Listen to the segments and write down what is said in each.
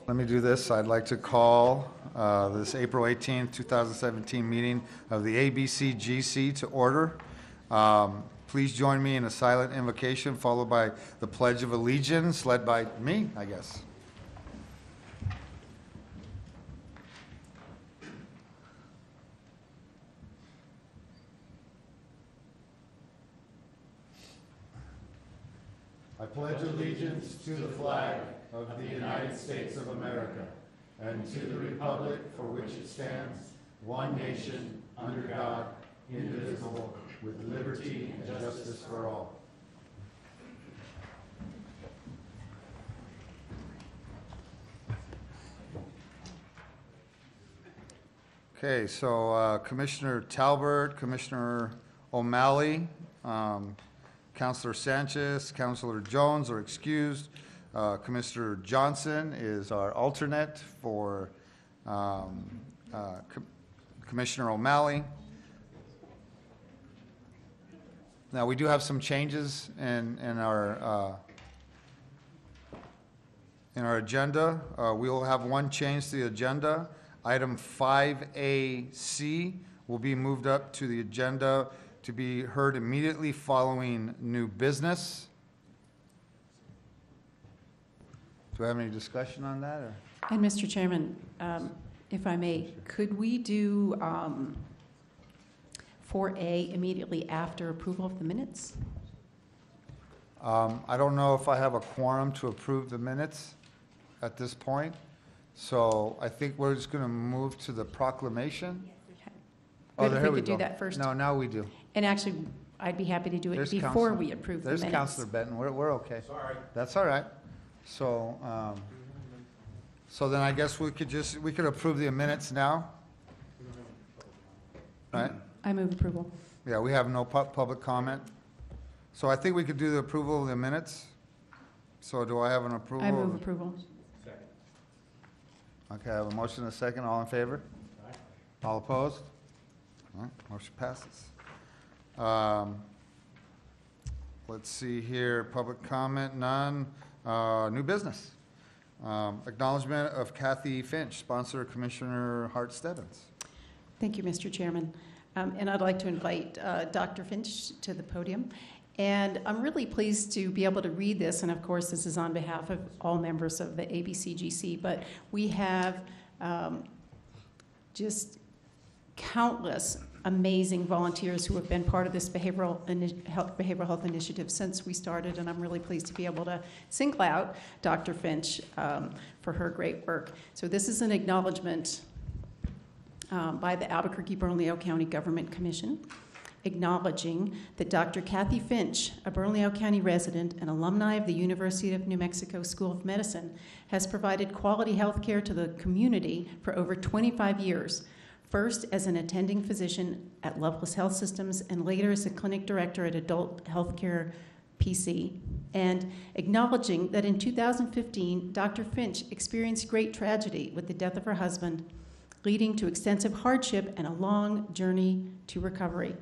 Let me do this. I'd like to call this April 18th, 2017 meeting of the ABCGC to order. Please join me in a silent invocation followed by the Pledge of Allegiance, led by me, I guess. I pledge allegiance to the flag of the United States of America and to the republic for which it stands, one nation, under God, indivisible, with liberty and justice for all. Okay, so Commissioner Talbert, Commissioner O'Malley, Councilor Sanchez, Councilor Jones are excused. Commissioner Johnson is our alternate for Commissioner O'Malley. Now, we do have some changes in our agenda. We will have one change to the agenda. Item 5AC will be moved up to the agenda to be heard immediately following new business. Do we have any discussion on that? Or? And Mr. Chairman, if I may, could we do 4A immediately after approval of the minutes? I don't know if I have a quorum to approve the minutes at this point, so I think we're just going to move to the proclamation. Good, if we could do that first. No, now we do. And actually, I'd be happy to do it before we approve the minutes. There's Councilor Benton. We're okay. Sorry. That's all right. So, so then I guess we could approve the minutes now, right? I move approval. Yeah, we have no public comment. So I think we could do the approval of the minutes. So do I have an approval? I move approval. Second. Okay, I have a motion and a second. All in favor? Aye. All opposed? All right, motion passes. Let's see here. Public comment, none. New business. Acknowledgement of Kathy Finch, sponsor Commissioner Hart Stebbins. Thank you, Mr. Chairman. And I'd like to invite Dr. Finch to the podium. And I'm really pleased to be able to read this. And of course, this is on behalf of all members of the ABCGC. But we have just countless amazing volunteers who have been part of this behavioral health initiative since we started, and I'm really pleased to be able to single out Dr. Finch for her great work. So this is an acknowledgement by the Albuquerque-Bernalillo County Government Commission, acknowledging that Dr. Kathy Finch, a Bernalillo County resident and alumni of the University of New Mexico School of Medicine, has provided quality health care to the community for over 25 years. First as an attending physician at Loveless Health Systems and later as a clinic director at Adult Healthcare PC, and acknowledging that in 2015, Dr. Finch experienced great tragedy with the death of her husband, leading to extensive hardship and a long journey to recovery.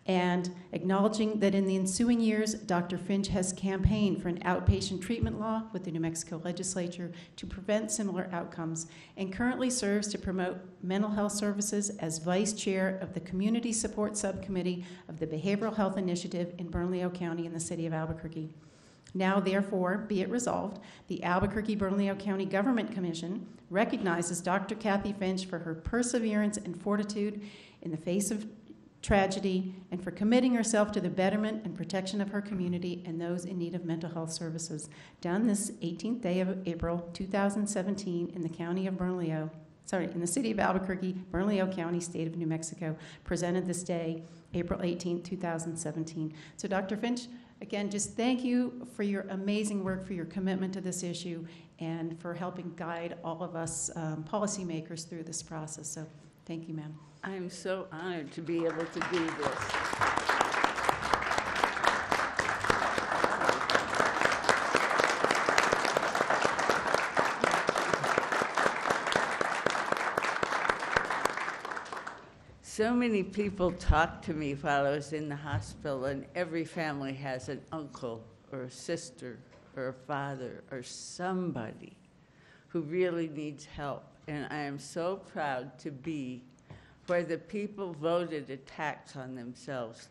And acknowledging that in the ensuing years, Dr. Finch has campaigned for an outpatient treatment law with the New Mexico legislature to prevent similar outcomes, and currently serves to promote mental health services as vice chair of the Community Support Subcommittee of the Behavioral Health Initiative in Bernalillo County in the city of Albuquerque. Now, therefore, be it resolved, the Albuquerque-Bernalillo County Government Commission recognizes Dr. Kathy Finch for her perseverance and fortitude in the face of tragedy and for committing herself to the betterment and protection of her community and those in need of mental health services. Done this 18th day of April 2017 in the county of Bernalillo, in the city of Albuquerque, Bernalillo County, state of New Mexico, presented this day, April 18th, 2017. So Dr. Finch, again, just thank you for your amazing work, for your commitment to this issue, and for helping guide all of us policymakers through this process. So thank you, ma'am. I'm so honored to be able to do this. So many people talked to me while I was in the hospital, and every family has an uncle or a sister or a father or somebody who really needs help. And I am so proud to be where the people voted a tax on themselves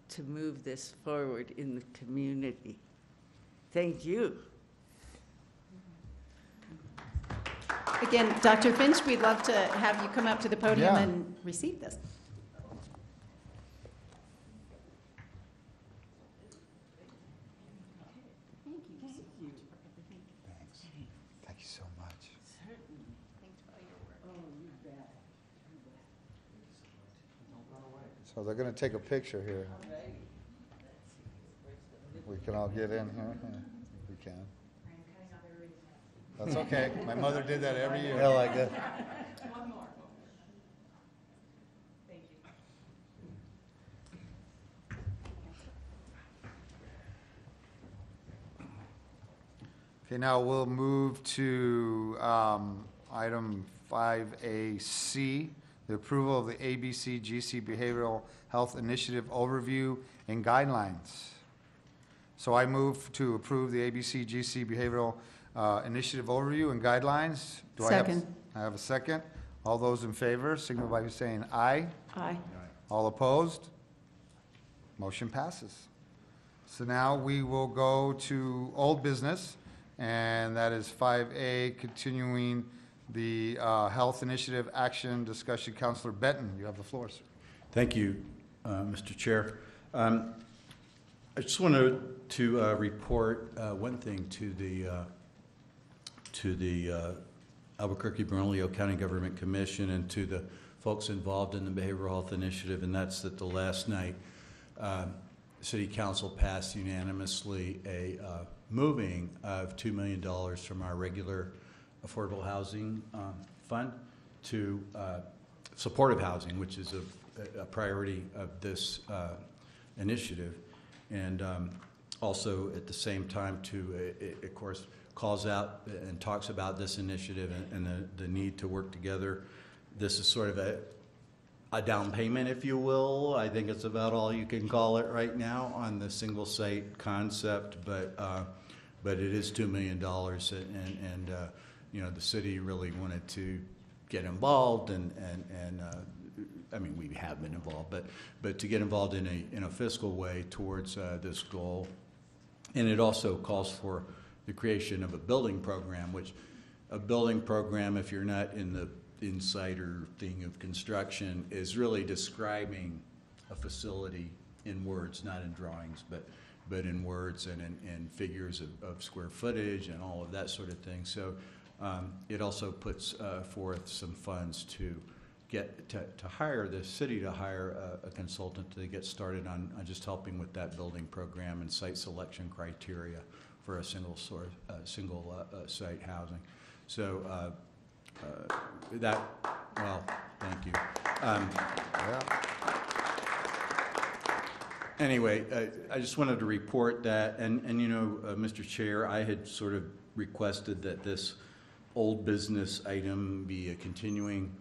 to move this forward in the community. Thank you. Again, Dr. Finch, we'd love to have you come up to the podium Yeah. and receive this. Thanks. Thank you so much. So they're going to take a picture here. We can all get in here. Yeah, we can. That's okay. My mother did that every year. I like that. One more. Thank you. Okay, now we'll move to item 5AC, the approval of the ABC-GC Behavioral Health Initiative Overview and Guidelines. So I move to approve the ABC-GC Behavioral Initiative Overview and Guidelines. Do Second. I have a second? All those in favor, signify by saying aye. Aye. All opposed? Motion passes. So now we will go to old business, and that is 5A, continuing the Health Initiative Action Discussion. Counselor Benton, you have the floor, sir. Thank you, Mr. Chair. I just wanted to report one thing to the Albuquerque Bernalillo County Government Commission and to the folks involved in the Behavioral Health Initiative, and that's that the last night City Council passed unanimously a moving of $2 million from our regular affordable housing fund to supportive housing, which is a priority of this initiative. And also at the same time it of course calls out and talks about this initiative and the need to work together. This is sort of a down payment, if you will. I think it's about all you can call it right now on the single site concept, but it is $2 million, and you know, the city really wanted to get involved, and I mean, we have been involved, but to get involved in a fiscal way towards this goal. And it also calls for the creation of a building program, which a building program, if you're not in the insider thing of construction, is really describing a facility in words, not in drawings, but in words and in figures of square footage and all of that sort of thing. So it also puts forth some funds to get to hire the city to hire a consultant to get started on just helping with that building program and site selection criteria for a single site housing. So that, well, thank you. Anyway, I just wanted to report that, and you know, Mr. Chair, I had sort of requested that this old business item be a continuing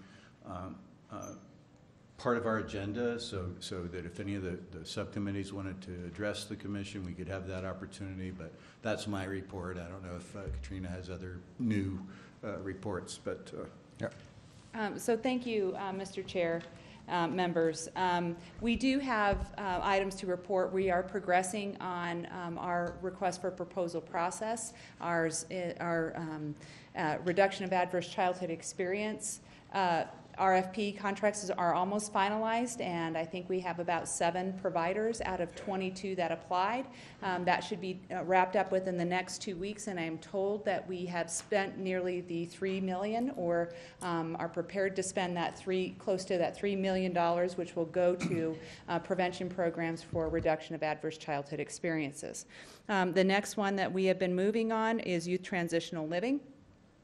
part of our agenda, so that if any of the subcommittees wanted to address the commission, we could have that opportunity. But that's my report. I don't know if Katrina has other new reports, but Yeah. So thank you, Mr. Chair, members. We do have items to report. We are progressing on our request for proposal process. Our reduction of adverse childhood experience RFP contracts are almost finalized, and I think we have about 7 providers out of 22 that applied. That should be wrapped up within the next 2 weeks, and I'm told that we have spent nearly the $3 million, or are prepared to spend that close to that $3 million, which will go to prevention programs for reduction of adverse childhood experiences. The next one that we have been moving on is youth transitional living.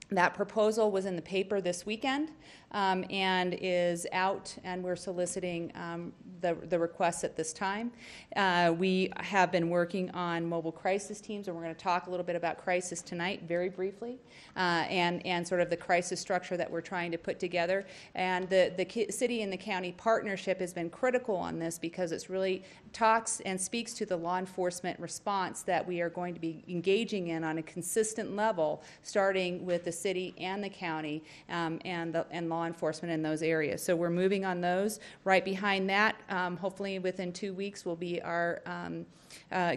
That proposal was in the paper this weekend. and is out, and we're soliciting the requests at this time. We have been working on mobile crisis teams, and we're going to talk a little bit about crisis tonight, very briefly, and sort of the crisis structure that we're trying to put together. And the city and the county partnership has been critical on this because it's really talks and speaks to the law enforcement response that we are going to be engaging in on a consistent level, starting with the city and the county and law enforcement in those areas. So we're moving on those. Right behind that, hopefully within 2 weeks, will be our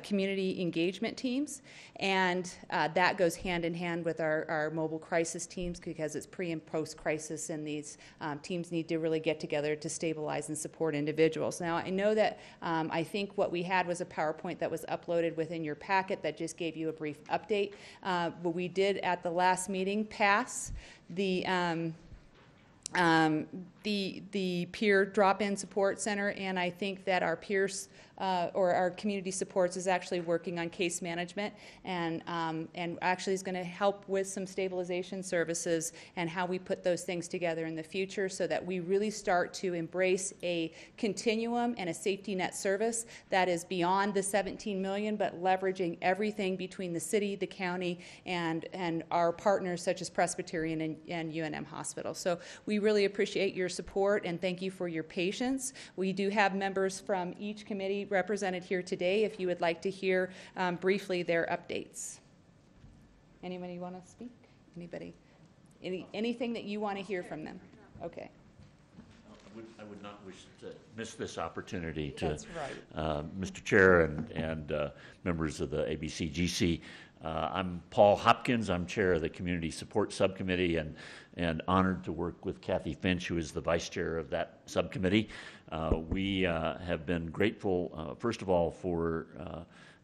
community engagement teams, and that goes hand in hand with our mobile crisis teams because it's pre and post crisis, and these teams need to really get together to stabilize and support individuals. Now, I know that I think what we had was a PowerPoint that was uploaded within your packet that just gave you a brief update, but we did at the last meeting pass the peer drop-in support center, and I think that our peers or our community supports is actually working on case management and actually is going to help with some stabilization services and how we put those things together in the future so that we really start to embrace a continuum and a safety net service that is beyond the $17 million, but leveraging everything between the city, the county, and our partners such as Presbyterian and UNM Hospital. So we really appreciate your support and thank you for your patience. We do have members from each committee represented here today if you would like to hear briefly their updates. Anybody want to speak? Anybody? Anything that you want to hear from them? Okay. I would not wish to miss this opportunity to, That's right. Mr. Chair and members of the ABCGC. I'm Paul Hopkins. I'm chair of the Community Support Subcommittee and honored to work with Kathy Finch, who is the vice chair of that subcommittee. We have been grateful, first of all, for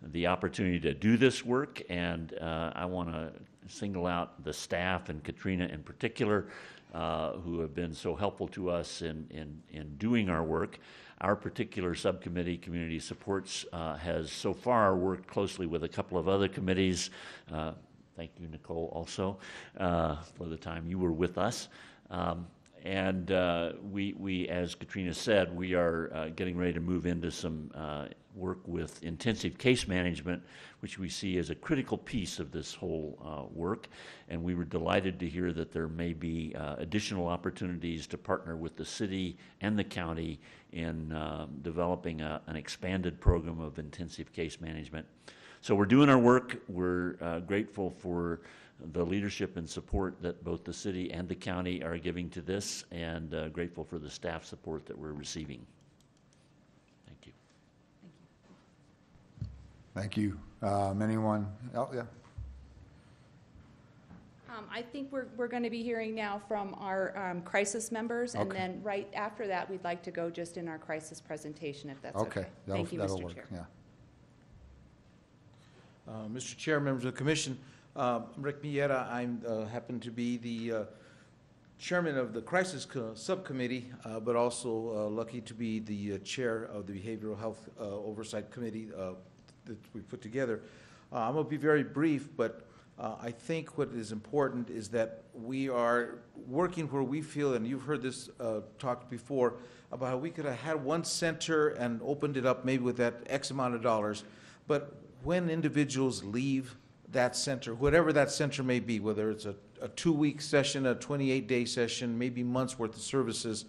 the opportunity to do this work, and I want to single out the staff and Katrina in particular, who have been so helpful to us in doing our work. Our particular subcommittee, Community Supports, has so far worked closely with a couple of other committees. Thank you, Nicole, also, for the time you were with us. And we, as Katrina said, we are getting ready to move into some work with intensive case management, which we see as a critical piece of this whole work. And we were delighted to hear that there may be additional opportunities to partner with the city and the county in developing an expanded program of intensive case management. So we're doing our work. We're grateful for the leadership and support that both the city and the county are giving to this, and grateful for the staff support that we're receiving. Thank you. Thank you. Anyone else? Yeah. I think we're going to be hearing now from our crisis members, and Okay. then right after that, we'd like to go just in our crisis presentation, if that's okay. Okay. Thank you, That'll Mr. work. Chair. Yeah. Mr. Chair, members of the Commission, Rick Mieta, I happen to be the chairman of the Crisis Subcommittee, but also lucky to be the chair of the Behavioral Health Oversight Committee that we put together. I'm going to be very brief, but I think what is important is that we are working where we feel, and you've heard this talked before, about how we could have had one center and opened it up maybe with that X amount of dollars, but when individuals leave that center, whatever that center may be, whether it's a 2-week session, a 28-day session, maybe months worth of services,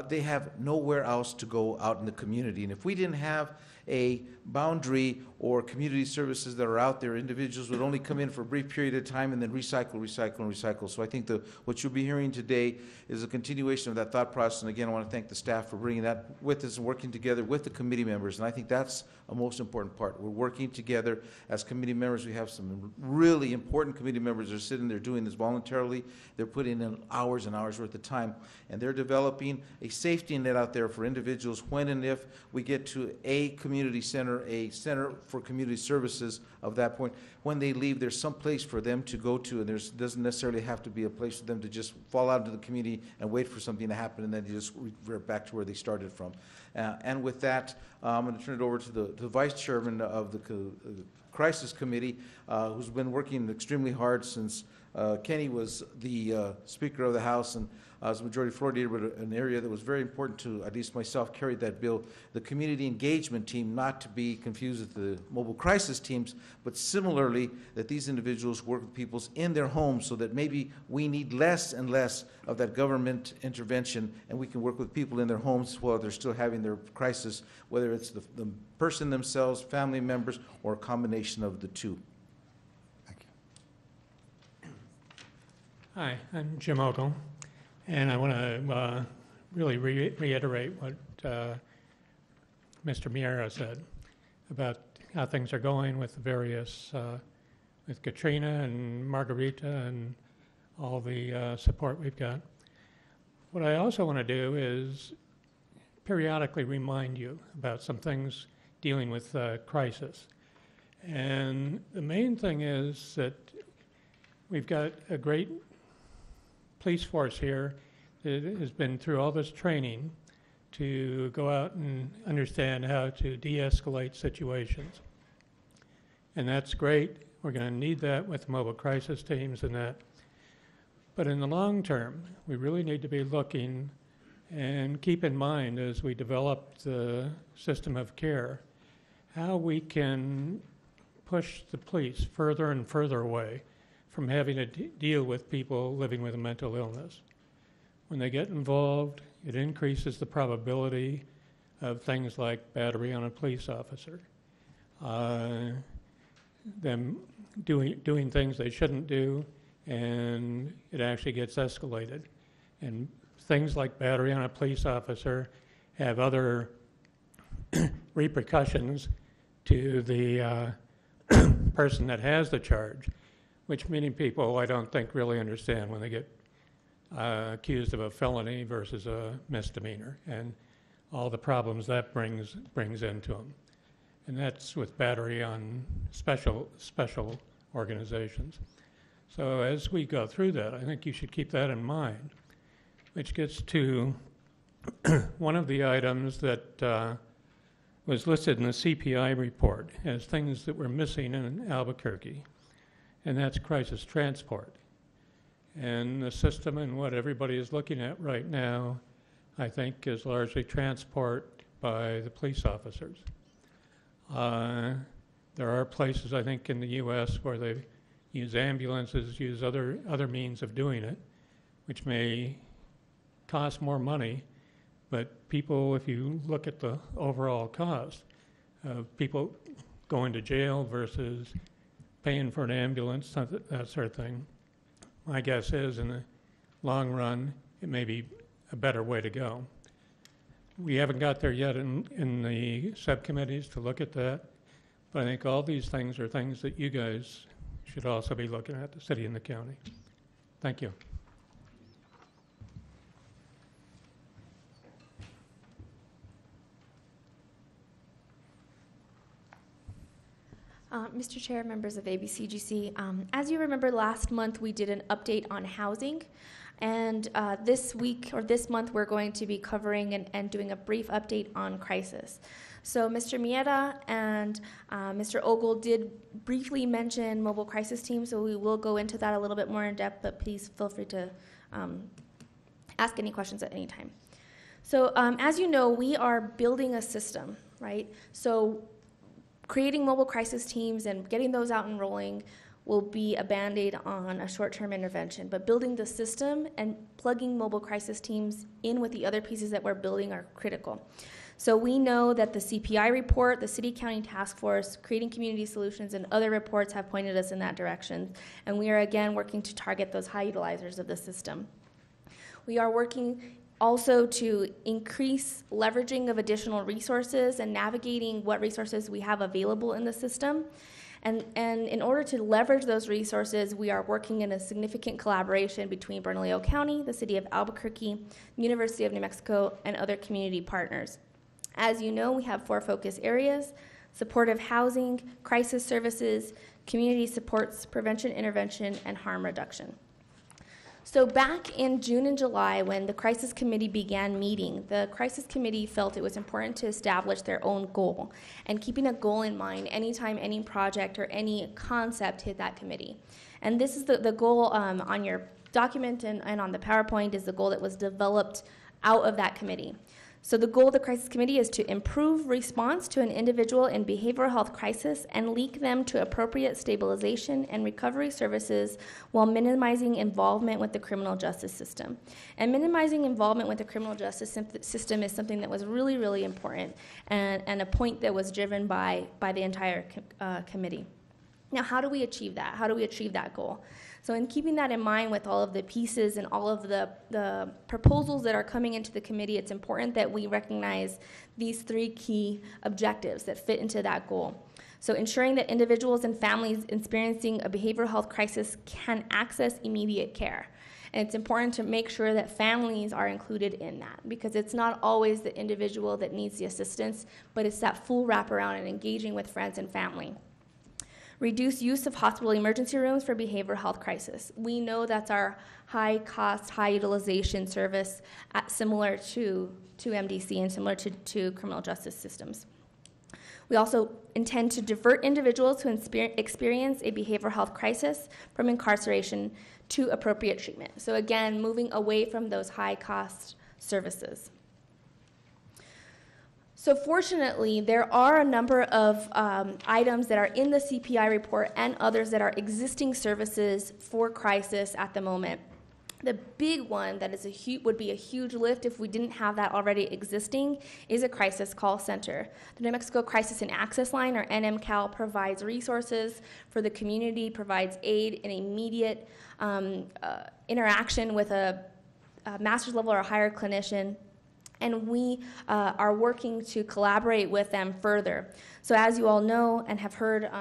they have nowhere else to go out in the community. And if we didn't have a boundary or community services that are out there, individuals would only come in for a brief period of time and then recycle. So I think what you'll be hearing today is a continuation of that thought process. And again, I want to thank the staff for bringing that with us and working together with the committee members. And I think that's a most important part. We're working together as committee members. We have some really important committee members that are sitting there doing this voluntarily. They're putting in hours and hours worth of time, and they're developing a safety net out there for individuals when and if we get to a community center, a center for community services of that point. When they leave, there's some place for them to go to, and there doesn't necessarily have to be a place for them to just fall out into the community and wait for something to happen and then just revert back to where they started from. And with that, I'm going to turn it over to the vice chairman of the Crisis Committee, who's been working extremely hard since Kenny was the Speaker of the House and as Majority Floor Leader, but an area that was very important to at least myself carried that bill, the community engagement team, not to be confused with the mobile crisis teams, but similarly that these individuals work with people in their homes so that maybe we need less and less of that government intervention and we can work with people in their homes while they're still having their crisis, whether it's the person themselves, family members, or a combination of the two. Thank you. Hi, I'm Jim Ogle, and I want to really reiterate what Mr. Miera said about how things are going with the various, with Katrina and Margarita and all the support we've got. What I also want to do is periodically remind you about some things dealing with crisis. And the main thing is that we've got a great police force here that has been through all this training to go out and understand how to de-escalate situations. And that's great. We're going to need that with mobile crisis teams and that. But in the long term, we really need to be looking and keep in mind as we develop the system of care, how we can push the police further and further away from having to deal with people living with a mental illness. When they get involved, it increases the probability of things like battery on a police officer, them doing things they shouldn't do, and it actually gets escalated. And things like battery on a police officer have other repercussions to the person that has the charge, which many people I don't think really understand when they get accused of a felony versus a misdemeanor and all the problems that brings into them. And that's with battery on special organizations. So as we go through that, I think you should keep that in mind, which gets to one of the items that was listed in the CPI report as things that were missing in Albuquerque, and that's crisis transport. And the system and what everybody is looking at right now, I think, is largely transport by the police officers. There are places, I think, in the U.S. where they use ambulances, use other means of doing it, which may cost more money, but people, if you look at the overall cost of people going to jail versus paying for an ambulance, that sort of thing, my guess is in the long run, it may be a better way to go. We haven't got there yet in the subcommittees to look at that, but I think all these things are things that you guys should also be looking at, the city and the county. Thank you. Mr. Chair, members of ABCGC, as you remember last month we did an update on housing, and this week or this month we're going to be covering and doing a brief update on crisis. So Mr. Miera and Mr. Ogle did briefly mention mobile crisis teams, so we will go into that a little bit more in depth, but please feel free to ask any questions at any time. So as you know, we are building a system, right? So creating mobile crisis teams and getting those out and rolling will be a Band-Aid on a short-term intervention, but building the system and plugging mobile crisis teams in with the other pieces that we're building are critical. So we know that the CPI report, the City County Task Force, Creating Community Solutions, and other reports have pointed us in that direction, and we are again working to target those high utilizers of the system. We are working also to increase leveraging of additional resources and navigating what resources we have available in the system. And in order to leverage those resources, we are working in a significant collaboration between Bernalillo County, the City of Albuquerque, University of New Mexico, and other community partners. As you know, we have 4 focus areas: supportive housing, crisis services, community supports, prevention, intervention, and harm reduction. So back in June and July, when the Crisis Committee began meeting, the Crisis Committee felt it was important to establish their own goal, and keeping a goal in mind anytime any project or any concept hit that committee. And this is the goal on your document and on the PowerPoint is the goal that was developed out of that committee. So the goal of the crisis committee is to improve response to an individual in behavioral health crisis and link them to appropriate stabilization and recovery services while minimizing involvement with the criminal justice system. And minimizing involvement with the criminal justice system is something that was really, really important and a point that was driven by the entire committee. Now, how do we achieve that? How do we achieve that goal? So in keeping that in mind with all of the pieces and all of the proposals that are coming into the committee, it's important that we recognize these three key objectives that fit into that goal. So ensuring that individuals and families experiencing a behavioral health crisis can access immediate care. And it's important to make sure that families are included in that because it's not always the individual that needs the assistance, but it's that full wraparound and engaging with friends and family. Reduce use of hospital emergency rooms for behavioral health crisis. We know that's our high cost, high utilization service similar to MDC and similar to criminal justice systems. We also intend to divert individuals who experience a behavioral health crisis from incarceration to appropriate treatment. So again, moving away from those high cost services. So fortunately, there are a number of items that are in the CPI report and others that are existing services for crisis at the moment. The big one that is would be a huge lift if we didn't have that already existing is a crisis call center. The New Mexico Crisis and Access Line, or NMCAL, provides resources for the community, provides aid and immediate interaction with a master's level or higher clinician. And we are working to collaborate with them further. So as you all know and have heard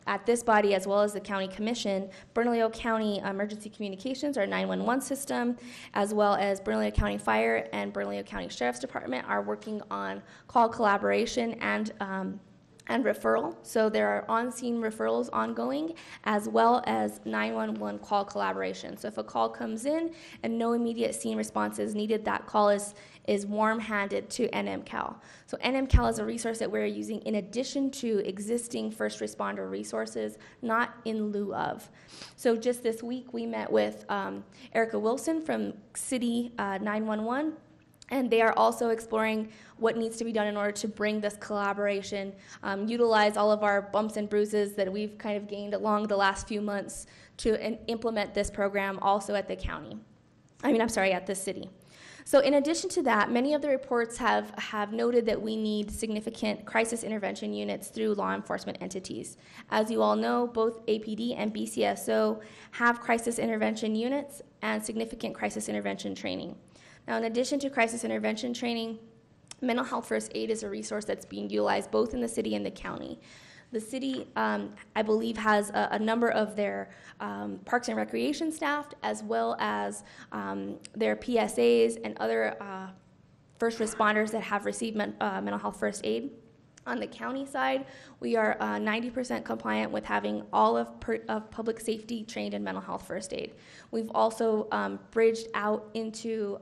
at this body as well as the County Commission, Bernalillo County Emergency Communications, our 911 system, as well as Bernalillo County Fire and Bernalillo County Sheriff's Department are working on call collaboration and referral. So there are on-scene referrals ongoing as well as 911 call collaboration. So if a call comes in and no immediate scene response is needed, that call is warm-handed to NMCAL. So NMCAL is a resource that we're using in addition to existing first responder resources, not in lieu of. So just this week we met with Erica Wilson from City 911, and they are also exploring what needs to be done in order to bring this collaboration, utilize all of our bumps and bruises that we've kind of gained along the last few months to implement this program also at the county. At the city. So in addition to that, many of the reports have noted that we need significant crisis intervention units through law enforcement entities. As you all know, both APD and BCSO have crisis intervention units and significant crisis intervention training. Now, in addition to crisis intervention training, mental health first aid is a resource that's being utilized both in the city and the county. The city, I believe, has a number of their parks and recreation staff, as well as their PSAs and other first responders that have received mental health first aid. On the county side, we are 90% compliant with having all of public safety trained in mental health first aid. We've also bridged out into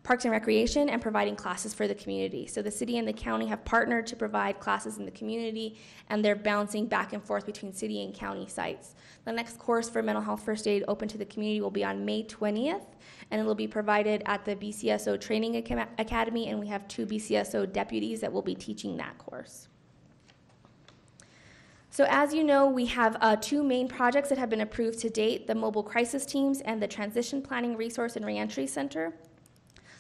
Parks and Recreation and providing classes for the community. So the city and the county have partnered to provide classes in the community, and they're bouncing back and forth between city and county sites. The next course for mental health first aid open to the community will be on May 20th, and it will be provided at the BCSO Training Academy, and we have 2 BCSO deputies that will be teaching that course. So as you know, we have 2 main projects that have been approved to date, the Mobile Crisis Teams and the Transition Planning Resource and Reentry Center.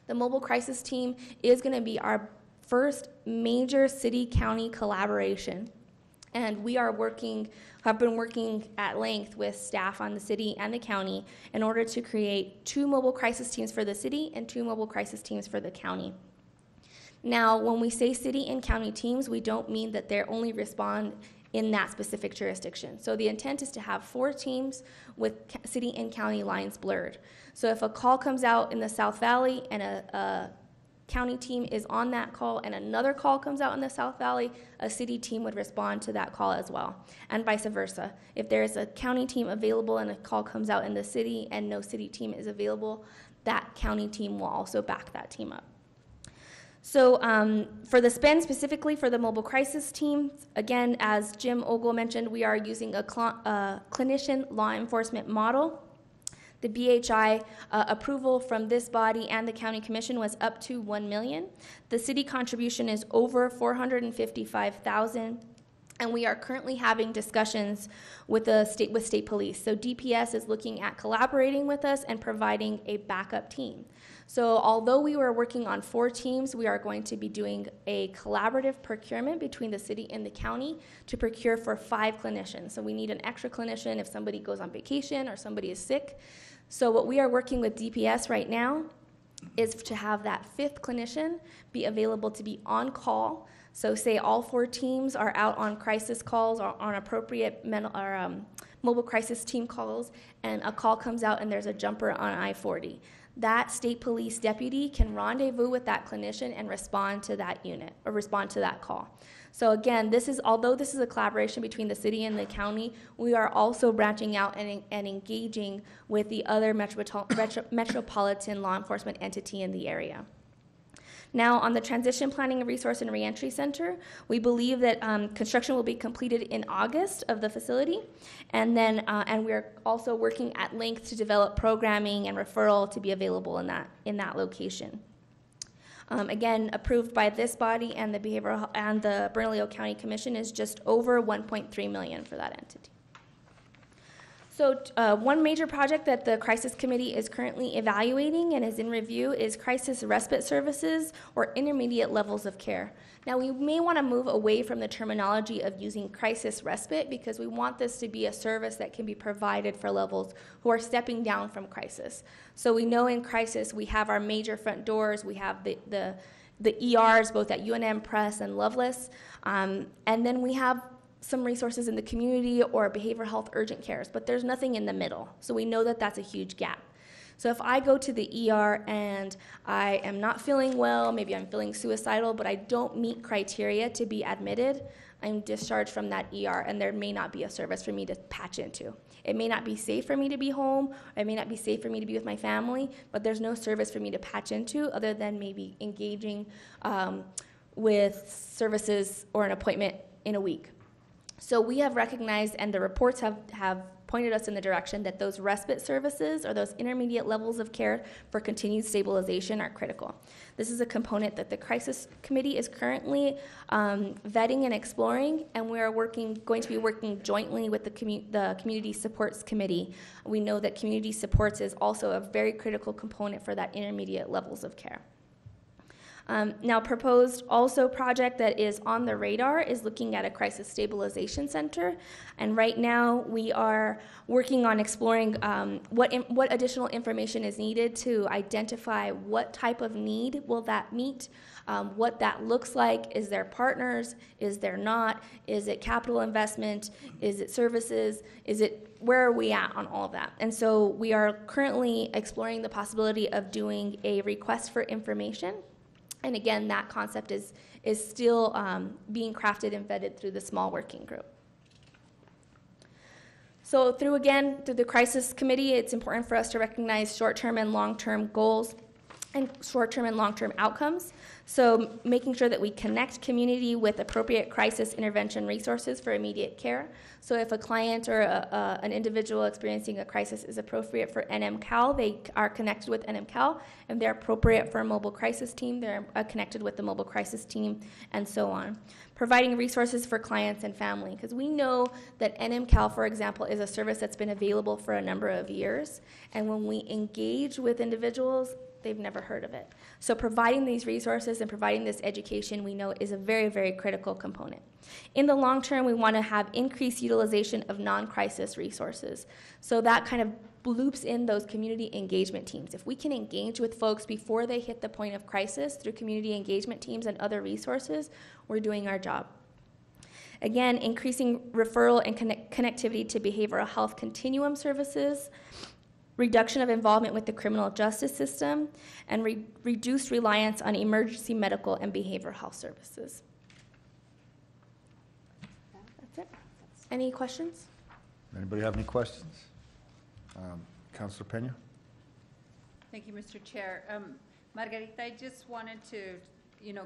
The Mobile Crisis Team is going to be our first major city-county collaboration. And we have been working at length with staff on the city and the county in order to create 2 mobile crisis teams for the city and 2 mobile crisis teams for the county. Now, when we say city and county teams, we don't mean that they only respond in that specific jurisdiction. So the intent is to have 4 teams with city and county lines blurred. So if a call comes out in the South Valley and a county team is on that call and another call comes out in the South Valley, a city team would respond to that call as well, and vice versa. If there is a county team available and a call comes out in the city and no city team is available, that county team will also back that team up. So for the spend specifically for the mobile crisis team, again, as Jim Ogle mentioned, we are using a clinician law enforcement model. The BHI approval from this body and the county commission was up to $1 million. The city contribution is over $455,000. And we are currently having discussions with state police. So DPS is looking at collaborating with us and providing a backup team. So although we were working on 4 teams, we are going to be doing a collaborative procurement between the city and the county to procure for 5 clinicians. So we need an extra clinician if somebody goes on vacation or somebody is sick. So what we are working with DPS right now is to have that 5th clinician be available to be on call. So say all 4 teams are out on crisis calls or on appropriate mobile crisis team calls, and a call comes out and there's a jumper on I-40. That state police deputy can rendezvous with that clinician and respond to that unit or respond to that call. So again, although this is a collaboration between the city and the county, we are also branching out and engaging with the other metropolitan law enforcement entity in the area. Now, on the Transition Planning Resource and Reentry Center, we believe that construction will be completed in August of the facility, and then and we are also working at length to develop programming and referral to be available in that location. Again, approved by this body and the Bernalillo County Commission is just over $1.3 million for that entity. So one major project that the Crisis Committee is currently evaluating and is in review is crisis respite services or intermediate levels of care. Now, we may want to move away from the terminology of using crisis respite because we want this to be a service that can be provided for levels who are stepping down from crisis. So we know in crisis we have our major front doors, we have the ERs both at UNM, Press, and Loveless, and then we have some resources in the community or behavioral health urgent cares, but there's nothing in the middle. So we know that that's a huge gap. So if I go to the ER and I am not feeling well, maybe I'm feeling suicidal, but I don't meet criteria to be admitted, I'm discharged from that ER, and there may not be a service for me to patch into. It may not be safe for me to be home, or it may not be safe for me to be with my family, but there's no service for me to patch into other than maybe engaging with services or an appointment in a week. So we have recognized, and the reports have pointed us in the direction that those respite services or those intermediate levels of care for continued stabilization are critical. This is a component that the Crisis Committee is currently vetting and exploring, and we are going to be working jointly with the Community Supports Committee. We know that community supports is also a very critical component for that intermediate levels of care. Now, proposed also project that is on the radar is looking at a crisis stabilization center, and right now we are working on exploring what additional information is needed to identify what type of need will that meet, what that looks like. Is there partners? Is there not? Is it capital investment? Is it services? Where are we at on all of that? And so we are currently exploring the possibility of doing a request for information. And again, that concept is still being crafted and vetted through the small working group. So through the Crisis Committee, it's important for us to recognize short-term and long-term goals and short-term and long-term outcomes. So making sure that we connect community with appropriate crisis intervention resources for immediate care. So if a client or an individual experiencing a crisis is appropriate for NMCAL, they are connected with NMCAL. If they're appropriate for a mobile crisis team, they're connected with the mobile crisis team, and so on. Providing resources for clients and family, because we know that NMCAL, for example, is a service that's been available for a number of years, and when we engage with individuals, they've never heard of it. So providing these resources and providing this education, we know, is a very, very critical component. In the long term, we want to have increased utilization of non-crisis resources. So that kind of loops in those community engagement teams. If we can engage with folks before they hit the point of crisis through community engagement teams and other resources, we're doing our job. Again, increasing referral and connectivity to behavioral health continuum services, reduction of involvement with the criminal justice system, and reduced reliance on emergency medical and behavioral health services. That's it. Any questions? Anybody have any questions? Councilor Pena? Thank you, Mr. Chair. Margarita, I just wanted to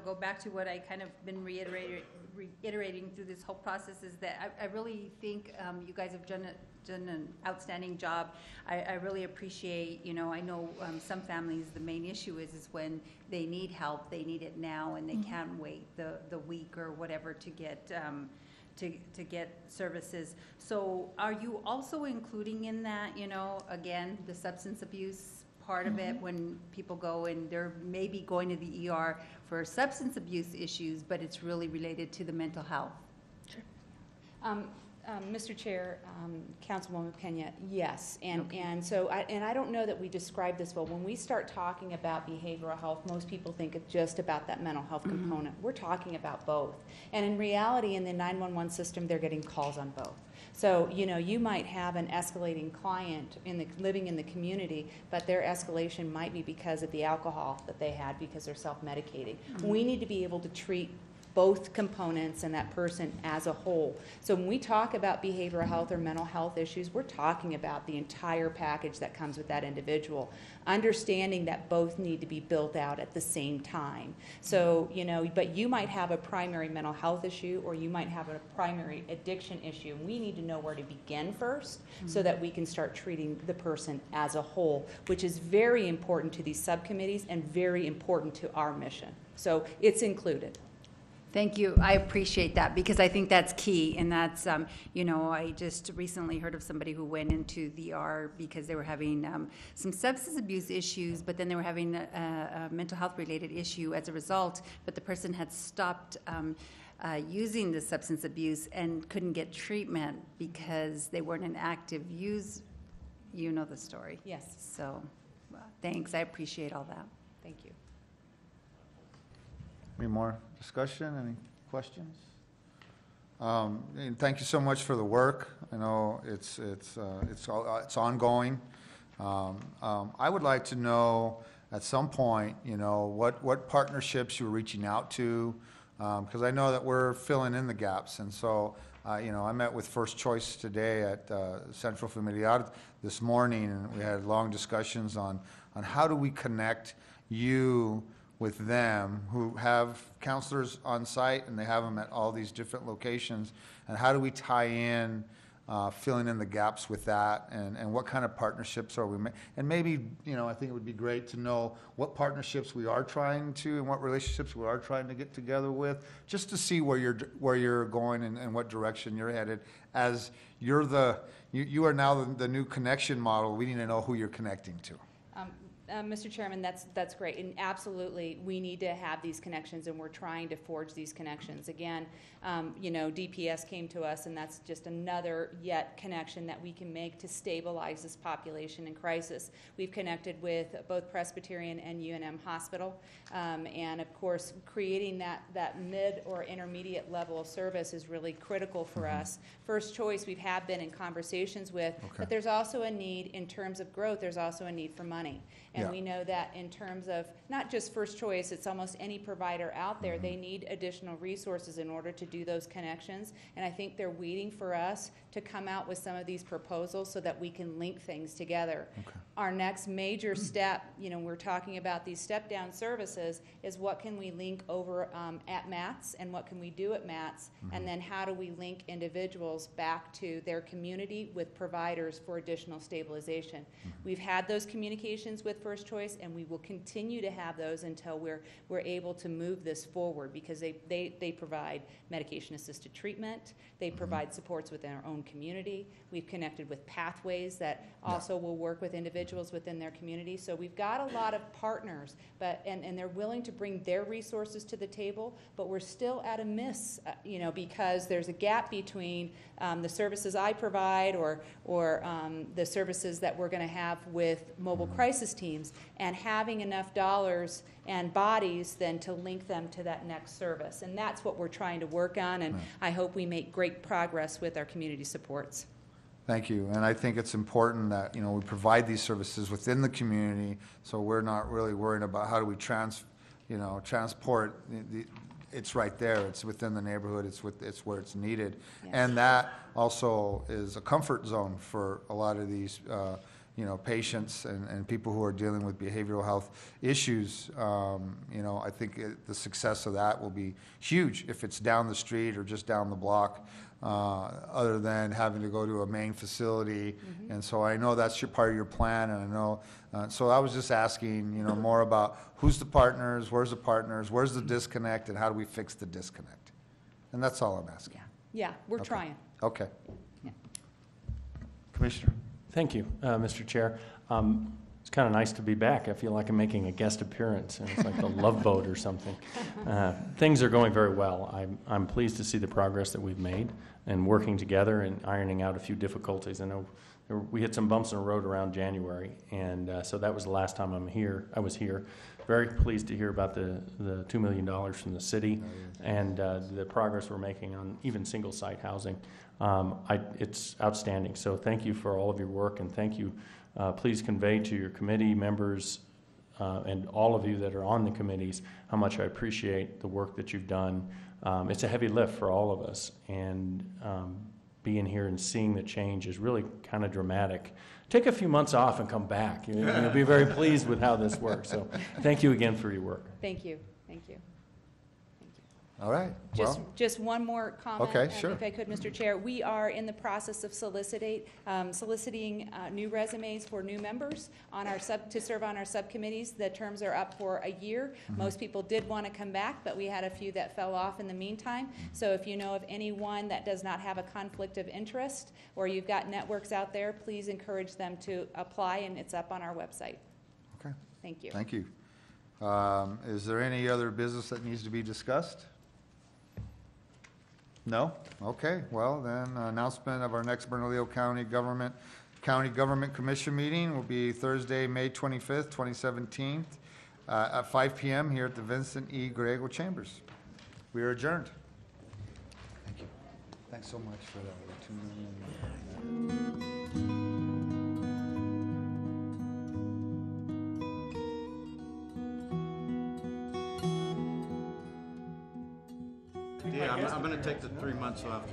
go back to what I kind of been reiterating through this whole process is that I really think you guys have done an outstanding job. I really appreciate, I know some families, the main issue is when they need help, they need it now, and they can't wait the week or whatever to get to get services. So are you also including in that, again, the substance abuse part of it, when people go and they're maybe going to the ER for substance abuse issues, but it's really related to the mental health? Sure. Mr. Chair, Councilwoman Pena, yes, and so I don't know that we described this well. When we start talking about behavioral health, most people think it's just about that mental health component. We're talking about both, and in reality, in the 911 system, they're getting calls on both. So, you might have an escalating client living in the community, but their escalation might be because of the alcohol that they had because they're self-medicating. We need to be able to treat both components and that person as a whole. So when we talk about behavioral health or mental health issues, we're talking about the entire package that comes with that individual, understanding that both need to be built out at the same time. So, but you might have a primary mental health issue or you might have a primary addiction issue. We need to know where to begin first so that we can start treating the person as a whole, which is very important to these subcommittees and very important to our mission. So it's included. Thank you. I appreciate that because I think that's key. And that's, I just recently heard of somebody who went into the ER because they were having some substance abuse issues, but then they were having a mental health related issue as a result, but the person had stopped using the substance abuse and couldn't get treatment because they weren't an active use. You know the story. Yes. So thanks. I appreciate all that. Thank you. Any more discussion? Any questions? And thank you so much for the work. I know it's ongoing. I would like to know at some point, what partnerships you're reaching out to, because I know that we're filling in the gaps. And so, I met with First Choice today at Centro Familiar this morning, and we had long discussions on how do we connect you with them who have counselors on site and they have them at all these different locations, and how do we tie in filling in the gaps with that, and what kind of partnerships are we making? And maybe, I think it would be great to know what partnerships we are trying to and what relationships we are trying to get together with, just to see where you're going and what direction you're headed. As you are now the new connection model, we need to know who you're connecting to. Mr. Chairman, that's great, and absolutely, we need to have these connections, and we're trying to forge these connections. Again, DPS came to us, and that's just another yet connection that we can make to stabilize this population in crisis. We've connected with both Presbyterian and UNM Hospital, and of course, creating that mid or intermediate level of service is really critical for us. First Choice, we have been in conversations with, but there's also a need in terms of growth. There's also a need for money. And we know that in terms of not just First Choice, it's almost any provider out there, they need additional resources in order to do those connections. And I think they're waiting for us to come out with some of these proposals so that we can link things together. Our next major step, we're talking about these step-down services, is what can we link over at MATS and what can we do at MATS, and then how do we link individuals back to their community with providers for additional stabilization. We've had those communications with First Choice, and we will continue to have those until we're able to move this forward, because they provide medication-assisted treatment, they provide supports within our own community. We've connected with Pathways that also will work with individuals within their community. So we've got a lot of partners, and they're willing to bring their resources to the table, but we're still at a miss, because there's a gap between the services I provide or the services that we're going to have with mobile crisis teams, and having enough dollars and bodies then to link them to that next service. And that's what we're trying to work on, and I hope we make great progress with our community supports. Thank you. And I think it's important that, we provide these services within the community, so we're not really worried about how do we transport. It's right there. It's within the neighborhood. It's where it's needed. Yes. And that also is a comfort zone for a lot of these you know, patients and people who are dealing with behavioral health issues. You know, I think the success of that will be huge if it's down the street or just down the block, other than having to go to a main facility. And so I know that's part of your plan, and I know, so I was just asking, you know, more about who's the partners, where's the disconnect, and how do we fix the disconnect? And that's all I'm asking. Yeah, we're Okay. trying. Okay. Yeah. Commissioner. Thank you, Mr. Chair. It's kind of nice to be back. I feel like I'm making a guest appearance, and it's like the Love Boat or something. Things are going very well. I'm pleased to see the progress that we've made and working together and ironing out a few difficulties. I know we hit some bumps in the road around January, and so that was the last time I was here. Very pleased to hear about the $2 million from the city and the progress we're making on even single-site housing. It's outstanding. So thank you for all of your work, and thank you. Please convey to your committee members and all of you that are on the committees how much I appreciate the work that you've done. It's a heavy lift for all of us, and being here and seeing the change is really kind of dramatic. Take a few months off and come back. You'll be very pleased with how this works. So thank you again for your work. Thank you. Thank you. All right. Well, Just one more comment. Okay, sure. If I could, Mr. Chair. We are in the process of soliciting new resumes for new members on our to serve on our subcommittees. The terms are up for a year. Most people did want to come back, but we had a few that fell off in the meantime. So if you know of anyone that does not have a conflict of interest, or you've got networks out there, please encourage them to apply, and it's up on our website. okay. Thank you. Thank you. Is there any other business that needs to be discussed? No? Okay, well then, announcement of our next Bernalillo County Government Commission meeting will be Thursday, May 25th, 2017, at 5 p.m. here at the Vincent E. Griego Chambers. We are adjourned. Thank you. Thanks so much for that. Yeah, I'm going to take the 3 months off.